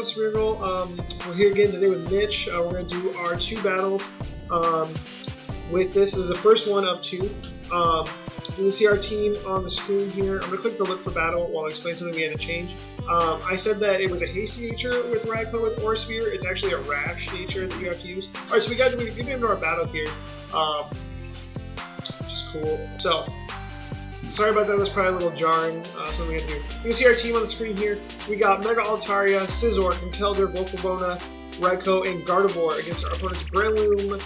Smeargle. We're here again today with Mitch. We're going to do our 2 battles. With this is the first one of 2. You can see our team on the screen here. I'm going to click the look for battle while I explain something we had to change. I said that it was a hasty nature with Ragpo with Aura Sphere. It's actually a rash nature that you have to use. Alright, so we get into our battle here. Which is cool. So, sorry about that, that's probably a little jarring, something we have to do. You can see our team on the screen here. We got Mega Altaria, Scizor, Conkeldurr, Volcarona, Raikou, and Gardevoir against our opponents Breloom,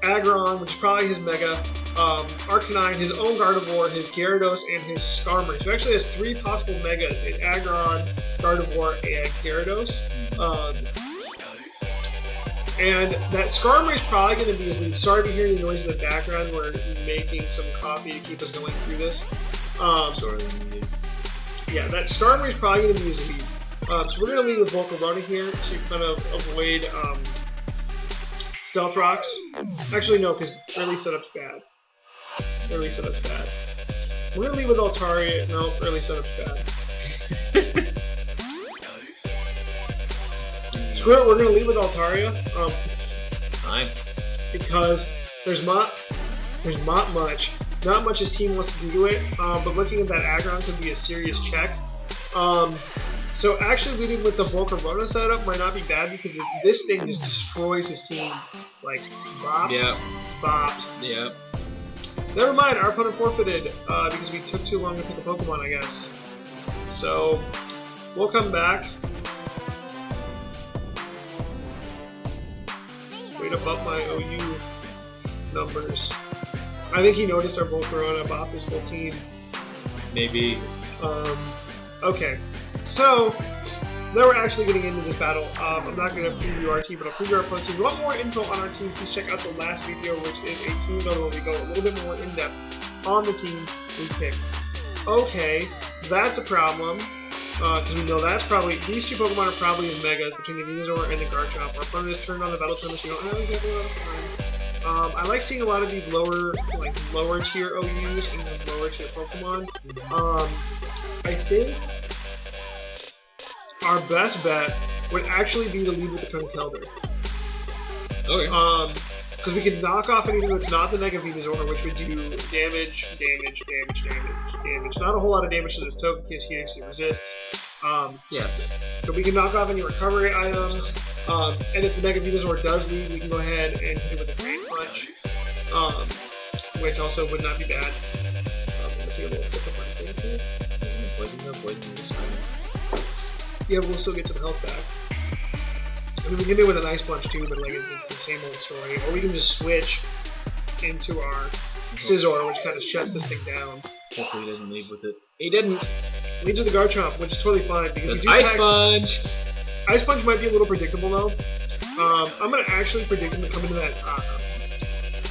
Aggron, which is probably his Mega, Arcanine, his own Gardevoir, his Gyarados, and his Skarmory. So it actually has 3 possible Megas in Aggron, Gardevoir, and Gyarados. And that Skarmory is probably going to be his lead. Sorry to hear the noise in the background. We're making some coffee to keep us going through this. Yeah, that Skarmory is probably going to be his lead. So we're going to lead with Volcarona here to kind of avoid Stealth Rocks. Actually, no, because early setup's bad. Early setup's bad. We're going to lead with Altaria. No, early setup's bad. Screw it, we're going to lead with Altaria. Fine. Because there's not much his team wants to do to it, but looking at that Aggron could be a serious check. So actually leading with the Volcarona setup might not be bad because this thing just destroys his team. Like, bopped, bopped. Yep. Never mind, our opponent forfeited because we took too long to pick a Pokemon, I guess. So, we'll come back. Way to bump my OU numbers. I think he noticed our Volcarona bopped his whole team. Maybe. Okay. So, now we're actually getting into this battle. I'm not going to preview our team, but I'll preview our opponent's team. If you want more info on our team, please check out the last video, which is a team builder where we go a little bit more in-depth on the team we picked. Okay, that's a problem. Because we know that's probably, these 2 Pokemon are probably his Megas between the Venusaur and the Garchomp. Our opponent has turned on the Battle Tournament, so you don't have exactly a lot of time. I like seeing a lot of these lower tier OUs and lower tier Pokemon. I think our best bet would actually be to lead with the Conkeldurr. Okay. Because we can knock off anything that's not the Mega Venusaur, which would do damage. Not a whole lot of damage to this Togekiss here because it resists. Yeah. So we can knock off any recovery items. And if the Mega Venusaur does lead, we can go ahead and hit it with a Drain Punch. Which also would not be bad. Let's get a little sip of my thing here. Isn't it poison though? Poison is fine. Yeah, we'll still get some health back. I mean, we can do it with an Ice Punch too, but like it's the same old story. Or we can just switch into our Scizor, which kind of shuts this thing down. Hopefully he doesn't leave with it. He didn't. Leads with the Garchomp, which is totally fine because we do Ice Punch. Ice Punch might be a little predictable though. I'm gonna actually predict him to come into that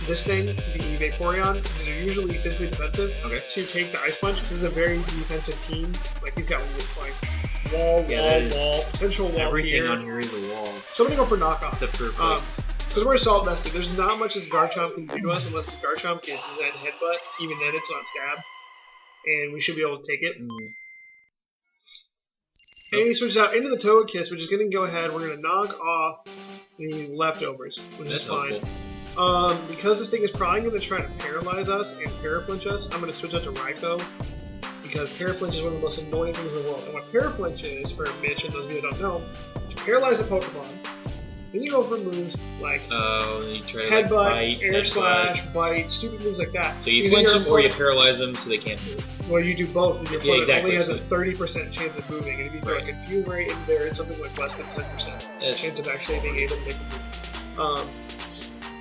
this thing, the Vaporeon, because they're usually physically defensive. Okay. To take the Ice Punch, because this is a very defensive team. Like he's got like wall, potential wall. Everything here. On here is a wall. So I'm gonna go for knockoff. Except for because we're assault vested. There's not much this Garchomp can do to us unless the Garchomp gets his end headbutt. Even then, it's not stab, and we should be able to take it. And he switches out into the Togekiss, which is going to go ahead. We're going to knock off the leftovers, which is fine. Helpful. Because this thing is probably going to try to paralyze us and paraflinch us, I'm going to switch out to Raikou. Because paraflinch is one of the most annoying things in the world. And what paraflinch is, for Mitch and those of you that don't know, you paralyze the Pokemon. Then you go for moves like you try headbutt, like air slash, bite, stupid moves like that. So you flinch them or you paralyze them so they can't move. Well, you do both, and your opponent only has a so 30% chance of moving, and if you throw a Confuse Ray in there, it's something like less than 10% chance of actually being able to make a move.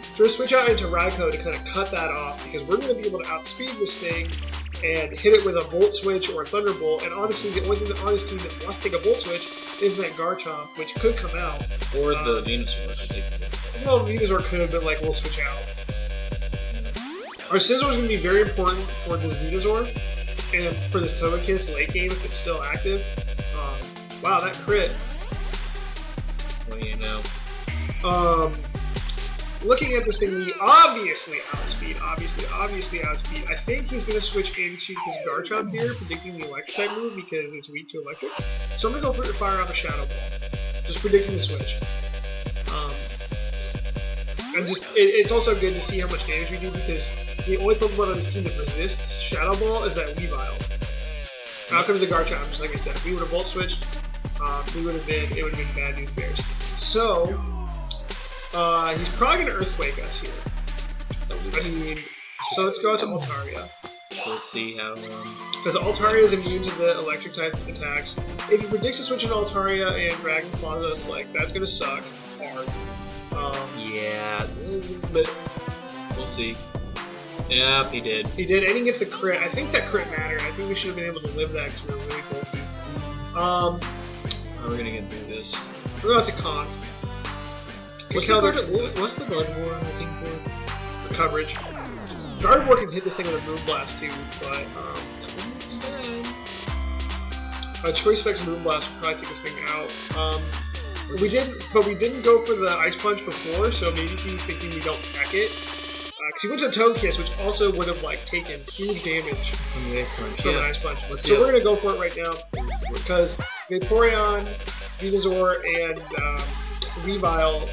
So we'll switch out into Raikou to kind of cut that off, because we're going to be able to outspeed this thing and hit it with a Volt Switch or a Thunderbolt, and honestly, the only thing that on his team that wants to take a Volt Switch is that Garchomp, which could come out. Or the Venusaur, I think. Well, Venusaur could, but like, we'll switch out. Our Scizor is going to be very important for this Venusaur. And for this Togekiss late game, if it's still active, wow, that crit. What do you know? Looking at this thing, we obviously outspeed. I think he's going to switch into his Garchomp here, predicting the Electric type move because it's weak to Electric. So I'm going to go for fire off a Shadow Ball. just predicting the switch. And just it's also good to see how much damage we do because the only Pokemon on this team that resists Shadow Ball is that Weavile. Out comes the Garchomp, just like I said. If we would have Volt switched, it would have been bad news bears. So he's probably gonna Earthquake us here. I mean, so let's go out to Altaria. Let's see how. Because Altaria is immune to the electric type attacks. If he predicts a switch in Altaria and Dragon Claws us, like that's gonna suck hard. Yeah, but we'll see. Yeah, he did. He did, and he gets the crit. I think that crit mattered. I think we should have been able to live that because we were really bulky. How are we gonna get through this? We're going to Con. What's the Gardevoir looking for? The coverage. Gardevoir can hit this thing with a Moonblast too, but Choice Specs Moonblast would probably take this thing out. We didn't go for the Ice Punch before, so maybe he's thinking we don't pack it. Because he went to Togekiss, which also would have like taken huge damage From the Ice Punch. from an Ice Punch. Let's So we're gonna go for it right now because Vaporeon, Venusaur, and Weavile,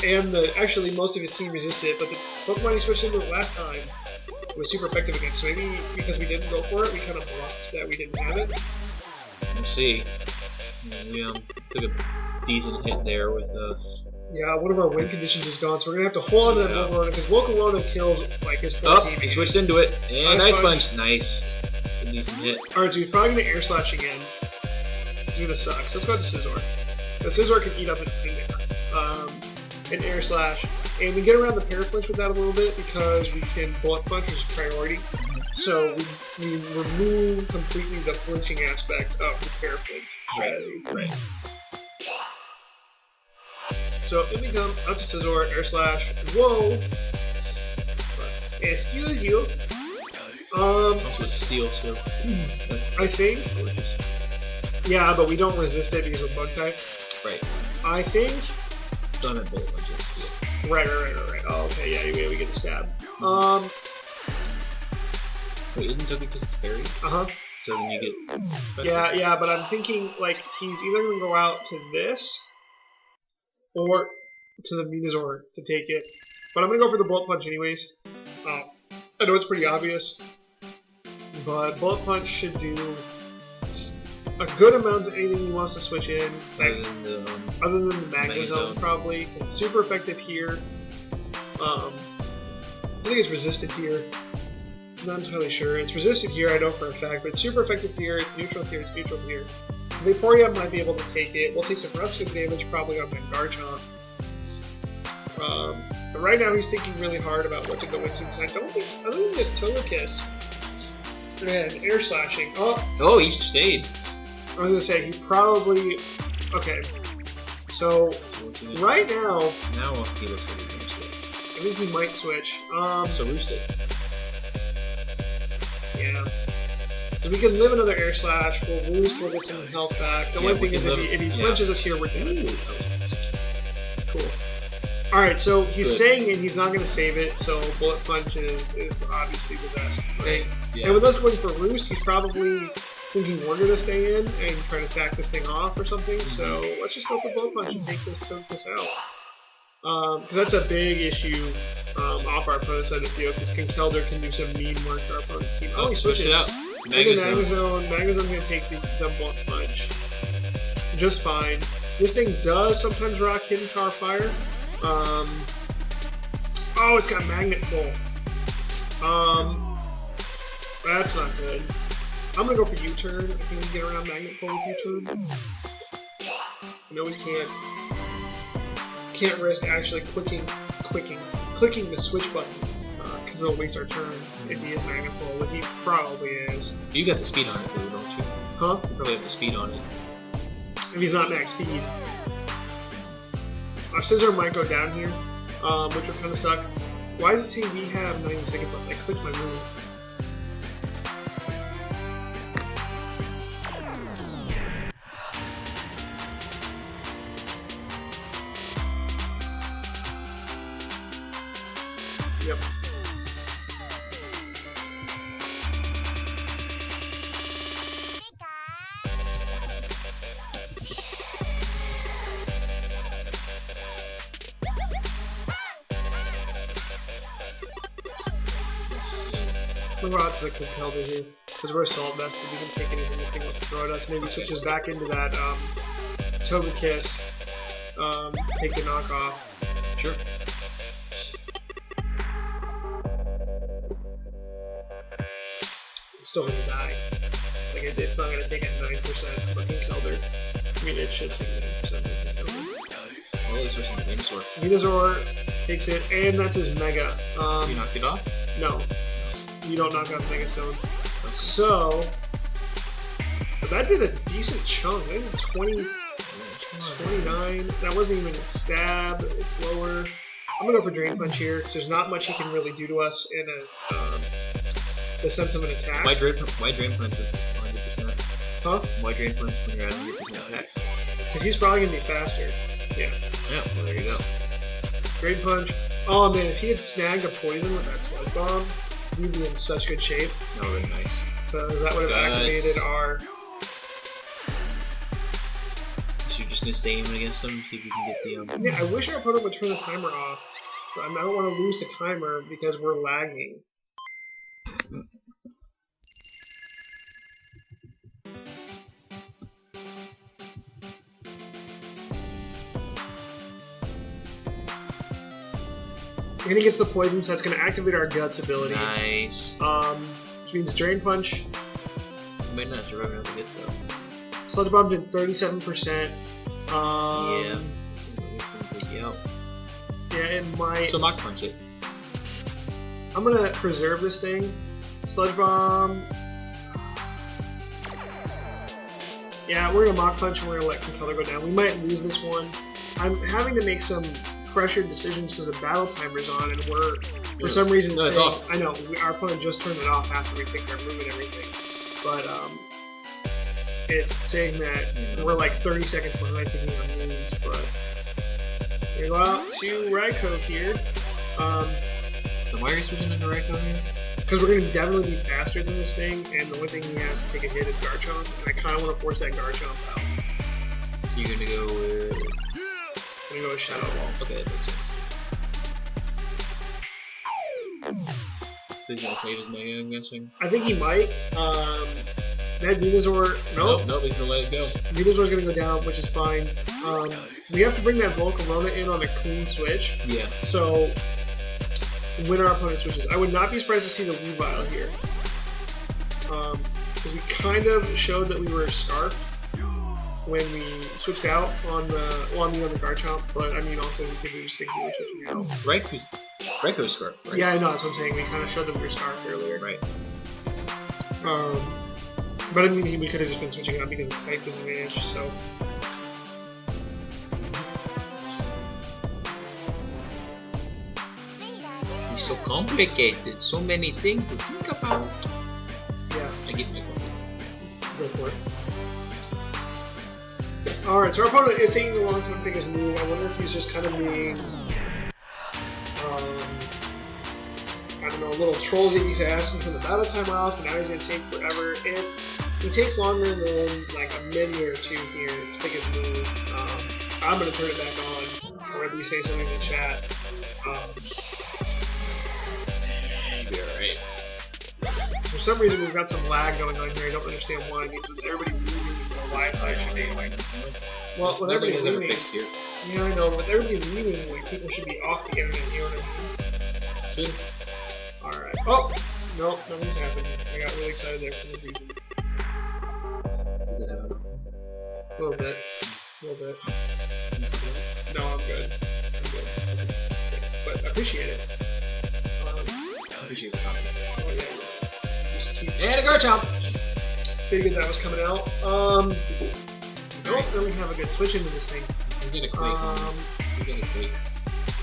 and actually most of his team resisted it, but the Pokemon he switched into last time was super effective against. So maybe because we didn't go for it, we kind of bluffed that we didn't have it. We'll see. We took a decent hit there with Yeah, one of our win conditions is gone, so we're gonna have to hold on to that Volcarona because Volcarona kills like his full Oh, team. he switched into it. And Ice Ice Punch. Punch. Nice. It's a decent hit. Alright, so he's probably gonna Air Slash again. He's gonna suck. So let's go to Scizor. The Scizor can eat up an Air Slash. And we get around the Paraflinch with that a little bit because we can Bullet Punch, which is priority. So we remove completely the flinching aspect of the Paraflinch. Right. So if we come up to Scizor, Air Slash, whoa! Excuse you. Also it's Steel, so that's I think, gorgeous. yeah, but we don't resist it because we're Bug type. Right. I think, Done at Bullet Punches. right. Oh, okay, yeah, we get a stab. Wait, isn't Togekiss fairy? So then you get. Yeah, but I'm thinking like he's either gonna go out to this or to the Venusaur to take it. But I'm gonna go for the Bullet Punch anyways. I know it's pretty obvious, but Bullet Punch should do a good amount of anything he wants to switch in. Other than the Magnezone, probably. It's super effective here. I think it's resisted here. I'm not entirely sure. It's resisted here, I know for a fact, but it's super effective here, it's neutral here, it's neutral here. Vaporeon might be able to take it. We'll take some eruption damage probably on that Garchomp. But right now he's thinking really hard about what to go into because I don't think this Togekiss and Air Slashing. Oh, he stayed. I was gonna say he probably. Okay, so what's he right now Now he looks like he's gonna switch. I think he might switch. So roosted. Yeah. So we can live another Air Slash. We'll lose. We'll get some health back. The one thing is if he punches us here, we're dead. Cool. Alright, so he's saying it, he's not going to save it, so Bullet Punch is obviously the best. Right? Yeah. And with us going for Roost, he's probably thinking we're going to stay in and try to sack this thing off or something, so let's just go for Bullet Punch and take this out. Because that's a big issue off our opponent's side of the field, because Conkeldurr can do some mean work to our opponent's team. Oh, he switches. It out. Magnezone. Magnezone going to take the Bullet Punch. Just fine. This thing does sometimes rock Hidden Power Fire. Oh, it's got Magnet Full. That's not good. I'm gonna go for U-turn. I think we can get around Magnet Full with U-turn. No, we can't. Can't risk actually clicking the switch button because it'll waste our turn if he is Magnet Full, which he probably is. You got the speed on it, though, don't you? Huh? You probably have the speed on it. If he's not max speed. Our Scizor might go down here, which would kind of suck. Why does it say we have 90 seconds left? I clicked my move. Yep. We'll go out to the Compelder here, because we're assault vested. We can take anything this thing wants to throw at us. Maybe switches back into that Togekiss. Take the knockoff. Sure. It's still gonna die. Like, it's not gonna take a 9% fucking Kelder. I mean, it should take 9% Kelder. Well, it's just the Venusaur. Venusaur takes it, and that's his Mega. You knocked it off? No. You don't knock off Mega Stone. So, but that did a decent chunk. That did 20, 29. That wasn't even a stab. It's lower. I'm gonna go for Drain Punch here, because there's not much he can really do to us in the sense of an attack. Why Drain Punch with 100%? Huh? Why Drain Punch when you're at 100% attack? Because he's probably gonna be faster. Yeah. Yeah, well, there you go. Drain Punch. Oh man, if he had snagged a poison with that Sludge Bomb, we'd be in such good shape. That would have been nice. So that would have activated our... So you're just going to stay aiming against them, see if you can get the... Yeah, I wish our opponent would turn the timer off. But I don't want to lose the timer because we're lagging. And he gets the poison, so that's going to activate our Guts ability. Nice. Which means Drain Punch. You might not survive another hit though. Sludge Bomb did 37%. Yeah. It's gonna take you out. Yeah, it might. So Mach Punch it. I'm going to preserve this thing. Sludge Bomb. Yeah, we're going to Mach Punch and we're going to let Conkeldurr go down. We might lose this one. I'm having to make some pressured decisions because the battle timer's on and we're, for some reason, no, it's saying, off. I know, our opponent just turned it off after we picked our move and everything. But, it's saying that we're like 30 seconds behind picking our moves, but we go out to Raikou here. So why are you switching into Raikou here? Because we're going to definitely be faster than this thing, and the only thing he has to take a hit is Garchomp, and I kind of want to force that Garchomp out. So you're gonna go with... I'm going to go with Shadow Ball. Okay, that makes sense. So he's gonna save his Mega, I'm guessing? I think he might. That Venusaur... Nope. Nope, he's gonna let it go. Venusaur's going to go down, which is fine. We have to bring that Volcarona in on a clean switch. Yeah. So, when our opponent switches, I would not be surprised to see the Weavile here. Because we kind of showed that we were Scarf when we switched out on the Garchomp, but I mean also we could just think we were switching out. Raikou's Scarf, right? Yeah, I know, that's what I'm saying. We kind of showed that we were Scarf earlier. Right. But I mean, we could have just been switching out because of type disadvantage, so... It's so complicated, so many things to think about. Yeah. I get my copy. Go for it. Alright, so our opponent is taking a long time to pick his move. I wonder if he's just kind of being... I don't know, a little trolls that he's asking for the battle timer off, and now he's going to take forever. If he takes longer than like a minute or two here to pick his move, I'm going to turn it back on, or at least say something in the chat. Be alright. For some reason, we've got some lag going on here. I don't understand why. Because everybody leaving the Wi-Fi should be like... Well, with everybody leaving... Here. Yeah, I know. With everybody leaving, like, people should be off the internet, you know what I mean? Should. Alright. Oh! Nope, nothing's happened. I got really excited there for no reason. A little bit. A little bit. No, I'm good. I'm good. But I appreciate it. Appreciate the comment. Oh, yeah. Just keep... And a Garchomp! Figured that was coming out. Don't really have a good switch into this thing. We're gonna quake. We're gonna quake.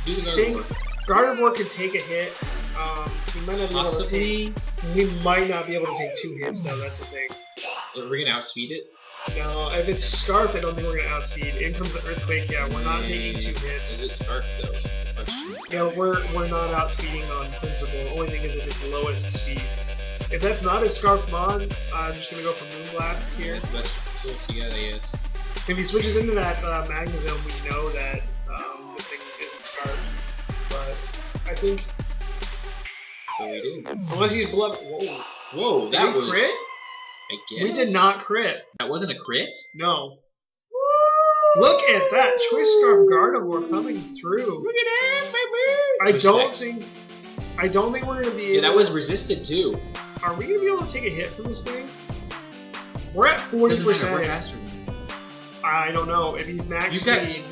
Do the I think Gardevoir. Gardevoir could take a hit. He might not be able to take... We might not be able to take 2 hits, though, that's the thing. We're gonna outspeed it? No, if it's Scarfed, I don't think we're gonna outspeed. In comes the Earthquake, yeah, we're not taking 2 hits. Is it Scarfed, though? Question. Yeah, we're not outspeeding on principle. The only thing is if it's lowest speed. If that's not his Scarf Mon, I'm just gonna go for Moonblast here. Yeah, that's so yeah, yes. If he switches into that Magnezone, we know that this thing isn't Scarf. But I think So we do. Unless he's bluff. Whoa. Whoa, Did that we was... crit? I guess. We did not crit. That wasn't a crit? No. Look at that. Choice Scarf Gardevoir coming through. Look at that, baby! I don't think we're gonna be able. Yeah, that was resisted too. Are we gonna be able to take a hit from this thing? We're at 40%. I don't know. If he's max speed,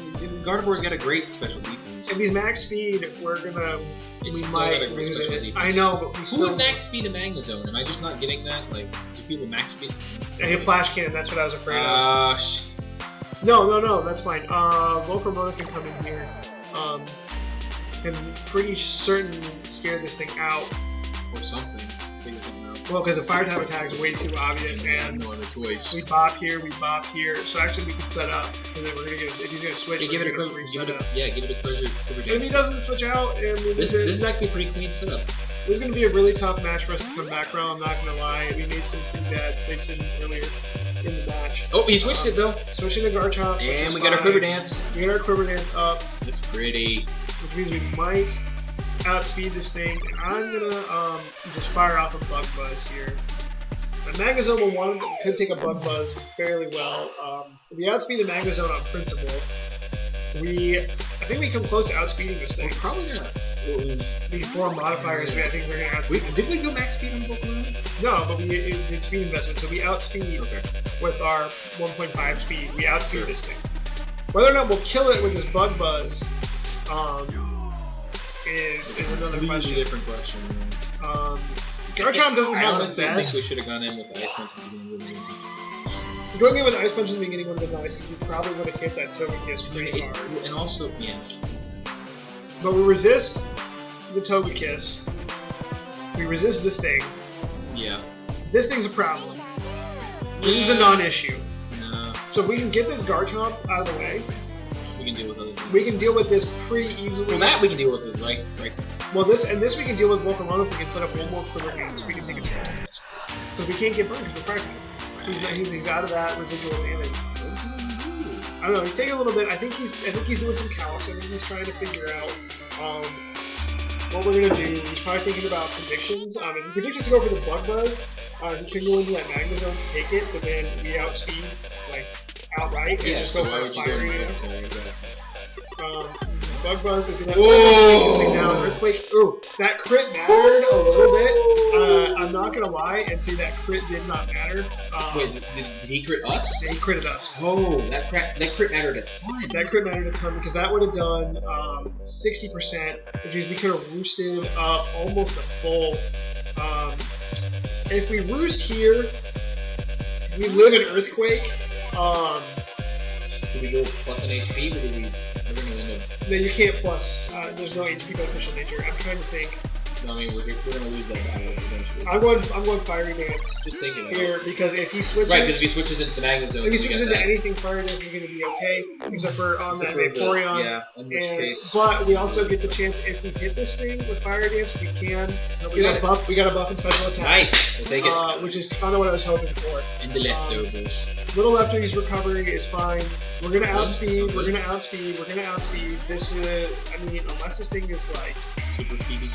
Gardevoir's got a great special defense. if he's max speed, we're gonna. We might lose it. I know, but we Who still. would max speed a Magnezone? Am I just not getting that? Like, do people max speed? I hit Flash Cannon. That's what I was afraid of. No, that's fine. Volcarona can come in here. I'm pretty certain scare this thing out. Or something. Figure something out. Well, because the fire type attack is way too obvious, and no other choice. we bop here, we bop here. So actually, we could set up, and then we're gonna get. If he's gonna switch, Yeah, give it a quiver. Give it a quiver. If he doesn't switch out, and this is actually a pretty clean setup. This is gonna be a really tough match for us to come back from. I'm not gonna lie. We made some pretty bad decisions earlier in the match. Oh, he switched it though. Switching to Garchomp. And we got our Quiver Dance. We got our Quiver Dance up. That's pretty. Which means we might outspeed this thing. I'm gonna just fire off a Bug Buzz here. The Magnezone could take a Bug Buzz fairly well. If we outspeed the Magnezone on principle, I think we come close to outspeeding this thing. We're probably gonna lose. These 4 modifiers, I think we're gonna outspeed. Did we go max speed on Pokemon? No, but we did speed investment, so we outspeed with our 1.5 speed. We outspeed this thing. Whether or not we'll kill it with this Bug Buzz is another question. Different question. Garchomp doesn't have the honestly, I best. think we should have gone in with the Ice Punch at the beginning of the game. Going in with Ice Punch in the beginning would have been nice because we probably would have hit that Togekiss pretty hard. And also, yeah. But we resist the Togekiss. We resist this thing. Yeah. This thing's a problem. This is a non-issue. No. So if we can get this Garchomp out of the way, We can deal with other things. we can deal with this pretty easily. Well, that we can deal with it, right? Well, this we can deal with Volcarona if we can set up one more Quiver Dance. We can take his Quiver Dance. So we can't get burned because we're Fire Type. So he's out of that residual damage. I don't know. He's taking a little bit. I think he's doing some calcs. I think he's trying to figure out what we're gonna do. He's probably thinking about predictions. If he predicts us to go for the Bug Buzz, he can go into that Magnezone to take it, but then we outspeed like outright and just go for a Fire Dance. Bug Buzz is gonna take this thing down. Earthquake. Ooh, that crit mattered a little bit. I'm not gonna lie and say that crit did not matter. Wait, did he crit us? He critted us. Oh, that crit mattered a ton. That crit mattered a ton because that would have done 60%, which means we could have roosted up almost a full. If we roost here, we live in Earthquake. Do we go plus an HP, or do we? We're gonna end up. No, you can't plus. There's no HP beneficial nature. I'm trying to think. No, I mean we're gonna lose that battle eventually. I'm going Fiery Dance Just thinking about here because if he switches, Right, because if he switches into the Magnezone, if he switches into anything, Fire Dance is going to be okay, except for on that Vaporeon. Yeah, in which case. But we also get the chance if we hit this thing with Fire Dance, we can get a buff. We got a buff and special attack. Nice, we'll take it. Which is kind of what I was hoping for. And the leftovers. Little lefties recovery is fine. We're gonna outspeed. We're gonna outspeed. We're gonna outspeed. This is. I mean, unless this thing is like Super speedy.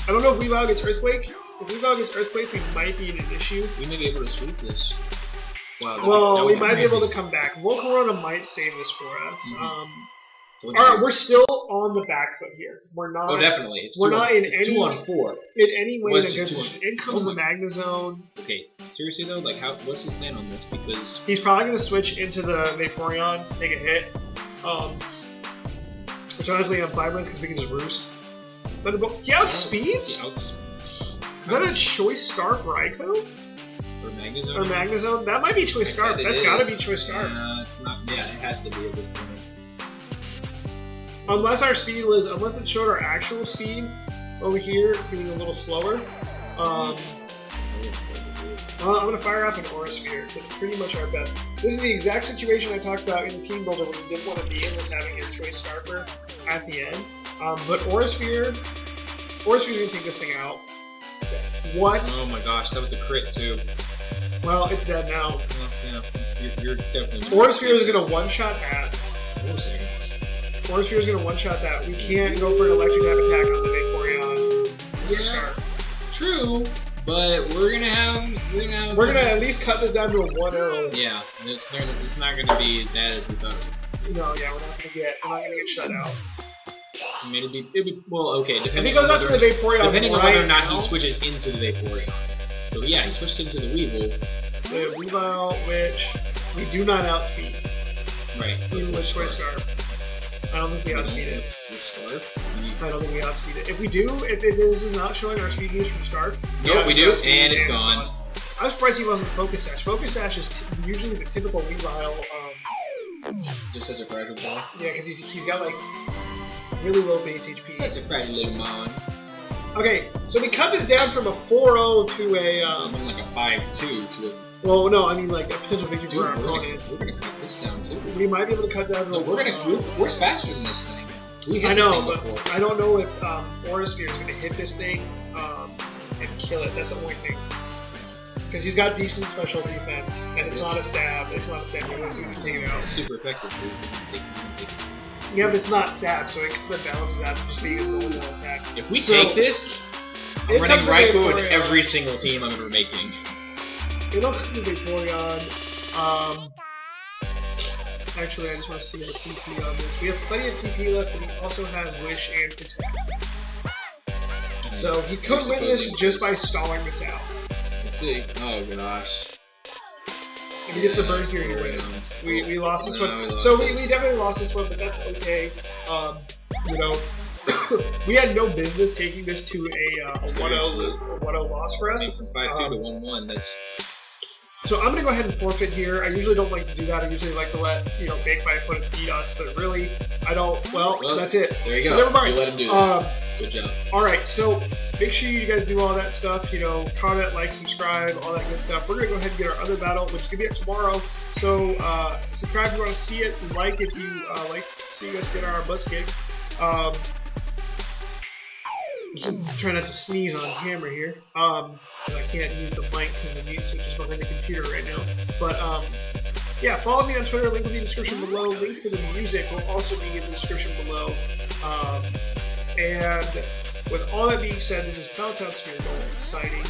I don't know if Weavile gets Earthquake. If Weavile gets Earthquake, we might be in an issue. We may be able to sweep this. Wow. Well, we might be able to come back. Volcarona might save this for us. Alright, we're still on the back foot here. We're not. Oh, definitely. We're not in any 2-on-4. In any way in a It's good just position. In comes the Magnezone. Okay, seriously though, like what's his plan on this? Because he's probably gonna switch into the Vaporeon to take a hit. Which honestly I'm fine with because we can just roost. Thunderbolt. He outspeeds? Is that a Choice Scarf Raikou? Or Magnezone? Or Magnezone? That might be Choice Scarf. That's gotta be Choice Scarf. Yeah, it has to be at this point. Unless our speed was, unless it showed our actual speed over here being a little slower. I'm gonna fire off an Aura Sphere. That's pretty much our best. This is the exact situation I talked about in the team builder when you didn't want to be in, was having your Choice Scarfer at the end. But Aura Sphere's gonna take this thing out. What? Oh my gosh, that was a crit too. Well, it's dead now. Well, yeah, you're definitely. Aura Sphere is gonna one-shot that. Aura Sphere is gonna one-shot that. We can't go for an electric type attack on the Vaporeon. Yeah. True, but we're gonna at least cut this down to a 1-0. Yeah, it's not gonna be as bad as we thought it was. No, yeah, we're not gonna get shut out. I mean, it'd be well, okay. If he goes out to the Vaporeon, depending on whether or not he switches into the Vaporeon. So yeah, he switched into the Weevil. The Weevil, which we do not outspeed. Right. Even with Choice Scarf. I don't think we outspeed it. Scarf? I don't think we outspeed it. If we do, if this is not showing our speed gauge from Scarf, yeah, we do, and it's gone. I was surprised he wasn't Focus Sash. Focus Sash is usually the typical Weavile. Just as a fragile ball. Yeah, because he's got like really low base HP. Such a fragile little mon. Okay, so we cut this down from a 4-0 to a like a 5-2 to a. Well, no, I mean like a potential victory for our opponent. We're gonna cut this down too. We might be able to cut down. No, we're faster than this thing. We hit I know, this but thing before. I don't know if Aura Sphere is gonna hit this thing and kill it. That's the only thing. Because he's got decent special defense, and it's not a stab. It's not a stab. You want to take it out. Super effective, dude. Yeah, but it's not stab, so it balances out to just being a normal attack. If we take this, I'm running Raikou in every single team I'm ever making. It'll come to Vaporeon. Actually, I just want to see the PP on this. We have plenty of PP left, but he also has Wish and Protect. So he could win this just by stalling this out. Let's see. Oh gosh. If he gets the burn here, he wins. We lost this one. We definitely lost this one, but that's okay. You know, we had no business taking this to a 1-0 loss for us. From 5-2 to 1-1. That's. So I'm gonna go ahead and forfeit here. I usually don't like to do that. I usually like to let make my opponent beat us, but really, I don't. Well, that's it. There you go. So never mind. You let him do that. Good job. All right, so make sure you guys do all that stuff. Comment, like, subscribe, all that good stuff. We're gonna go ahead and get our other battle, which is gonna be up tomorrow. So subscribe if you want to see it. Like if you like to see us get our butts kicked. Try not to sneeze on camera here. Because I can't use the mic because the mute switch is behind the computer right now. But yeah, follow me on Twitter. Link will be in the description below. Link for the music will also be in the description below. And with all that being said, this is Pallet Town Smeargle signing